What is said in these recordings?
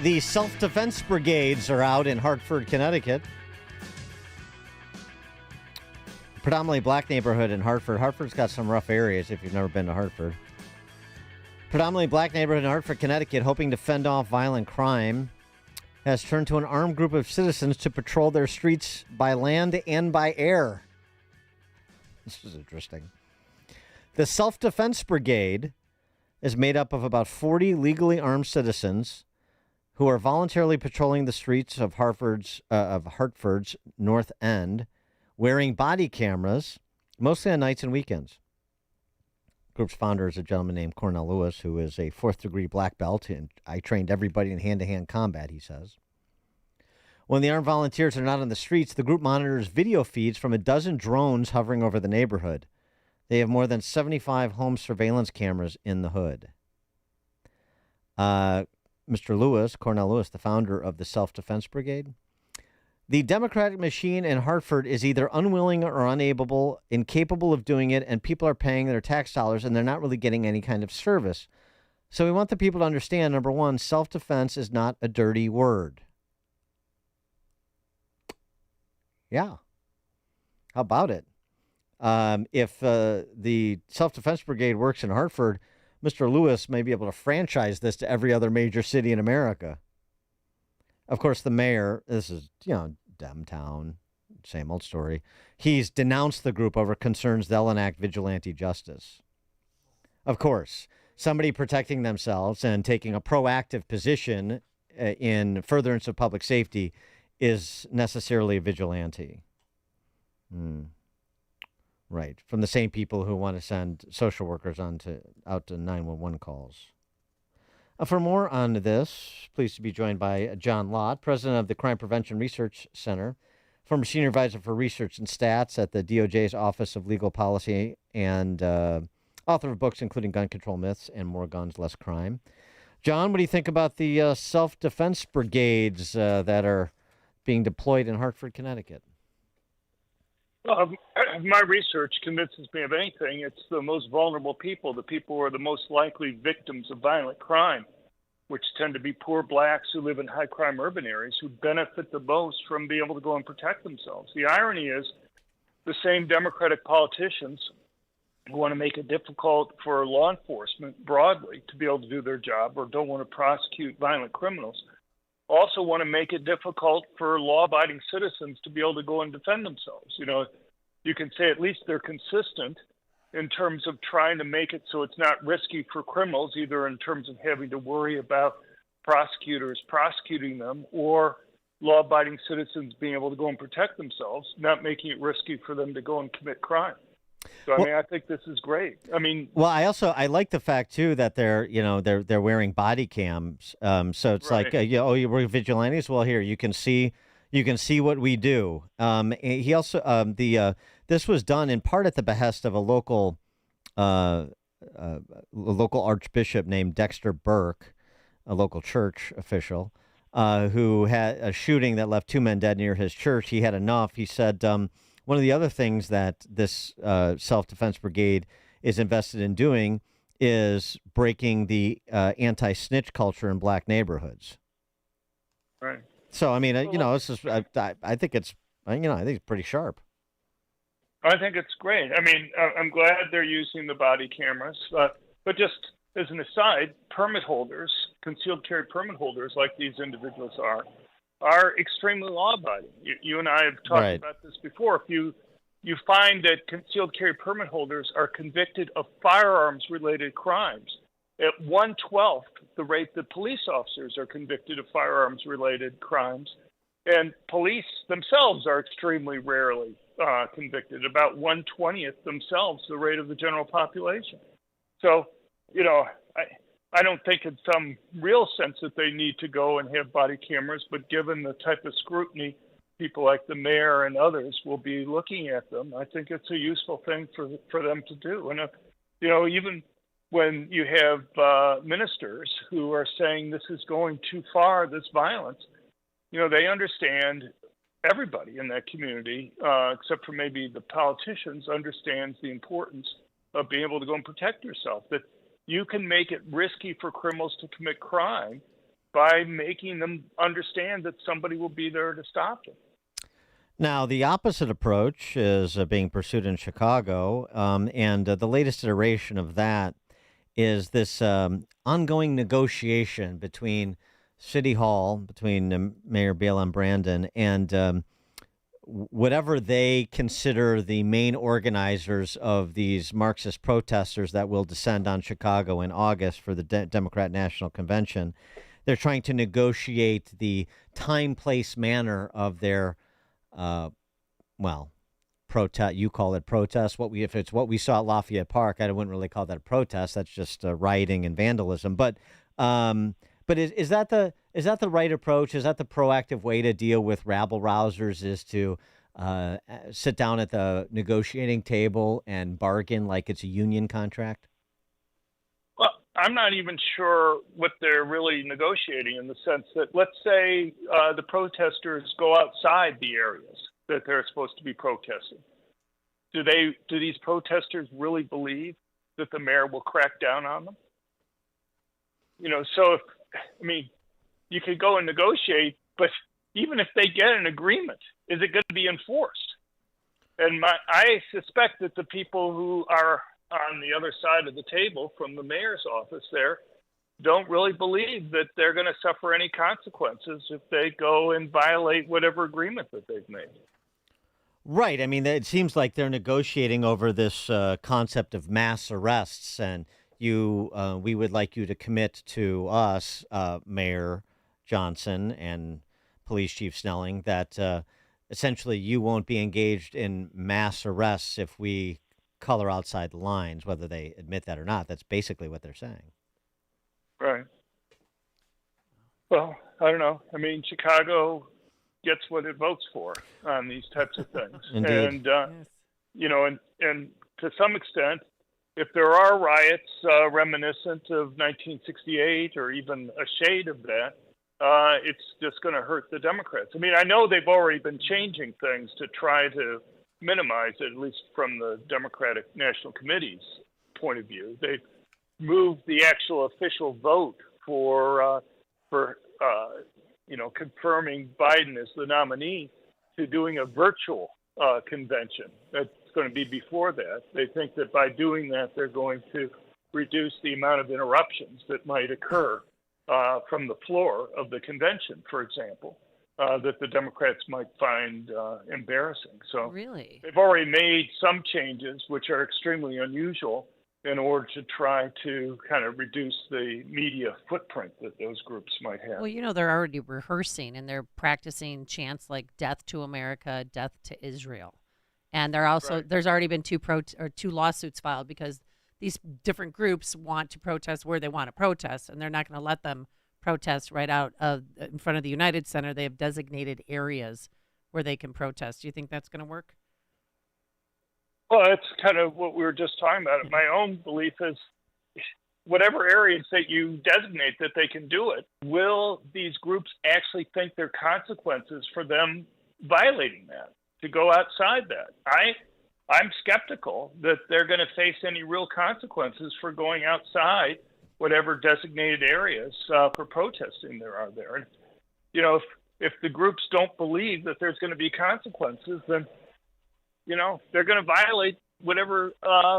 The self-defense brigades are out in Hartford, Connecticut. Predominantly black neighborhood in Hartford. Hartford's got some rough areas if you've never been to Hartford. Predominantly black neighborhood in Hartford, Connecticut, hoping to fend off violent crime, has turned to an armed group of citizens to patrol their streets by land and by air. This is interesting. The Self-Defense Brigade is made up of about 40 legally armed citizens who are voluntarily patrolling the streets of Hartford's North End, wearing body cameras, mostly on nights and weekends. The group's founder is a gentleman named Cornell Lewis, who is a fourth-degree black belt, and I trained everybody in hand-to-hand combat, he says. When the armed volunteers are not on the streets, the group monitors video feeds from a dozen drones hovering over the neighborhood. They have more than 75 home surveillance cameras in the hood. Mr. Lewis, Cornell Lewis, the founder of the Self-Defense Brigade. The Democratic machine in Hartford is either unwilling or unable, incapable of doing it, and people are paying their tax dollars, and they're not really getting any kind of service. So we want the people to understand, number one, self-defense is not a dirty word. Yeah. How about it? If the Self-Defense Brigade works in Hartford, Mr. Lewis may be able to franchise this to every other major city in America. Of course, the mayor, this is, Dem town, same old story. He's denounced the group over concerns they'll enact vigilante justice. Of course, somebody protecting themselves and taking a proactive position in furtherance of public safety is necessarily a vigilante. Right. From the same people who want to send social workers out to 911 calls. For more on this, pleased to be joined by John Lott, president of the Crime Prevention Research Center, former senior advisor for research and stats at the DOJ's Office of Legal Policy, and author of books including Gun Control Myths and More Guns, Less Crime. John, what do you think about the self-defense brigades that are being deployed in Hartford, Connecticut? My research convinces me of anything. It's the most vulnerable people, the people who are the most likely victims of violent crime, which tend to be poor blacks who live in high crime urban areas who benefit the most from being able to go and protect themselves. The irony is the same Democratic politicians who want to make it difficult for law enforcement broadly to be able to do their job or don't want to prosecute violent criminals also want to make it difficult for law-abiding citizens to be able to go and defend themselves. You can say at least they're consistent in terms of trying to make it so it's not risky for criminals, either in terms of having to worry about prosecutors prosecuting them or law-abiding citizens being able to go and protect themselves, not making it risky for them to go and commit crime. So, I think this is great. Well, I like the fact too that they're wearing body cams. So it's right. like, we're vigilantes. Well, here you can see what we do. He also this was done in part at the behest of a local archbishop named Dexter Burke, a local church official, who had a shooting that left 2 men dead near his church. He had enough. He said, one of the other things that this self-defense brigade is invested in doing is breaking the anti-snitch culture in black neighborhoods. Right. So, it's just, I think it's pretty sharp. I think it's great. I'm glad they're using the body cameras, but just as an aside, permit holders, concealed carry permit holders like these individuals are extremely law-abiding. You and I have talked about this before. If you find that concealed carry permit holders are convicted of firearms-related crimes, at 1/12 the rate that police officers are convicted of firearms-related crimes, and police themselves are extremely rarely convicted, about 1/20th themselves the rate of the general population. So, I don't think in some real sense that they need to go and have body cameras, but given the type of scrutiny people like the mayor and others will be looking at them, I think it's a useful thing for them to do. And, even when you have ministers who are saying this is going too far, this violence, they understand, everybody in that community, except for maybe the politicians, understands the importance of being able to go and protect yourself, that you can make it risky for criminals to commit crime by making them understand that somebody will be there to stop them. Now, the opposite approach is being pursued in Chicago, and the latest iteration of that is this ongoing negotiation between City Hall, between Mayor Bela Brandon, and whatever they consider the main organizers of these Marxist protesters that will descend on Chicago in August for the Democrat National Convention. They're trying to negotiate the time, place, manner of their protest. You call it protest. If it's what we saw at Lafayette Park, I wouldn't really call that a protest. That's just rioting and vandalism. But is that the right approach? Is that the proactive way to deal with rabble rousers? Is to sit down at the negotiating table and bargain like it's a union contract? Well, I'm not even sure what they're really negotiating, in the sense that, let's say the protesters go outside the areas that they're supposed to be protesting. Do these protesters really believe that the mayor will crack down on them? So you could go and negotiate, but even if they get an agreement, is it going to be enforced? And I suspect that the people who are on the other side of the table from the mayor's office there don't really believe that they're going to suffer any consequences if they go and violate whatever agreement that they've made. Right. I mean, it seems like they're negotiating over this concept of mass arrests, and we would like you to commit to us, Mayor Johnson and Police Chief Snelling, that essentially you won't be engaged in mass arrests if we color outside the lines, whether they admit that or not. That's basically what they're saying. Right. Well, I don't know. Chicago gets what it votes for on these types of things. Indeed. And, and to some extent, if there are riots reminiscent of 1968 or even a shade of that, it's just going to hurt the Democrats. I know they've already been changing things to try to minimize it, at least from the Democratic National Committee's point of view. They've moved the actual official vote for confirming Biden as the nominee to doing a virtual convention. That's going to be before that. They think that by doing that, they're going to reduce the amount of interruptions that might occur from the floor of the convention, for example, that the Democrats might find embarrassing. So really, they've already made some changes, which are extremely unusual, in order to try to kind of reduce the media footprint that those groups might have. Well, they're already rehearsing and they're practicing chants like "Death to America," "Death to Israel," and they're also there's already been two lawsuits filed because these different groups want to protest where they want to protest, and they're not going to let them protest right out in front of the United Center. They have designated areas where they can protest. Do you think that's going to work? Well, that's kind of what we were just talking about. My own belief is whatever areas that you designate that they can do it, will these groups actually think there are consequences for them violating that, to go outside that? I'm skeptical that they're going to face any real consequences for going outside whatever designated areas for protesting there are there. And, if the groups don't believe that there's going to be consequences, then they're going to violate whatever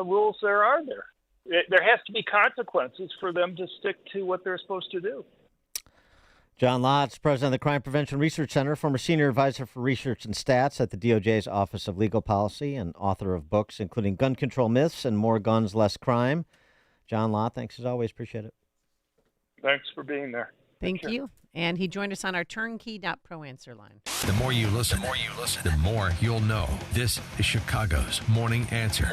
rules there are there. There has to be consequences for them to stick to what they're supposed to do. John Lott, president of the Crime Prevention Research Center, former senior advisor for research and stats at the DOJ's Office of Legal Policy, and author of books including Gun Control Myths and More Guns, Less Crime. John Lott, thanks as always. Appreciate it. Thanks for being there. Thank you. And he joined us on our turnkey.pro answer line. The more you listen, the more you'll know. This is Chicago's Morning Answer.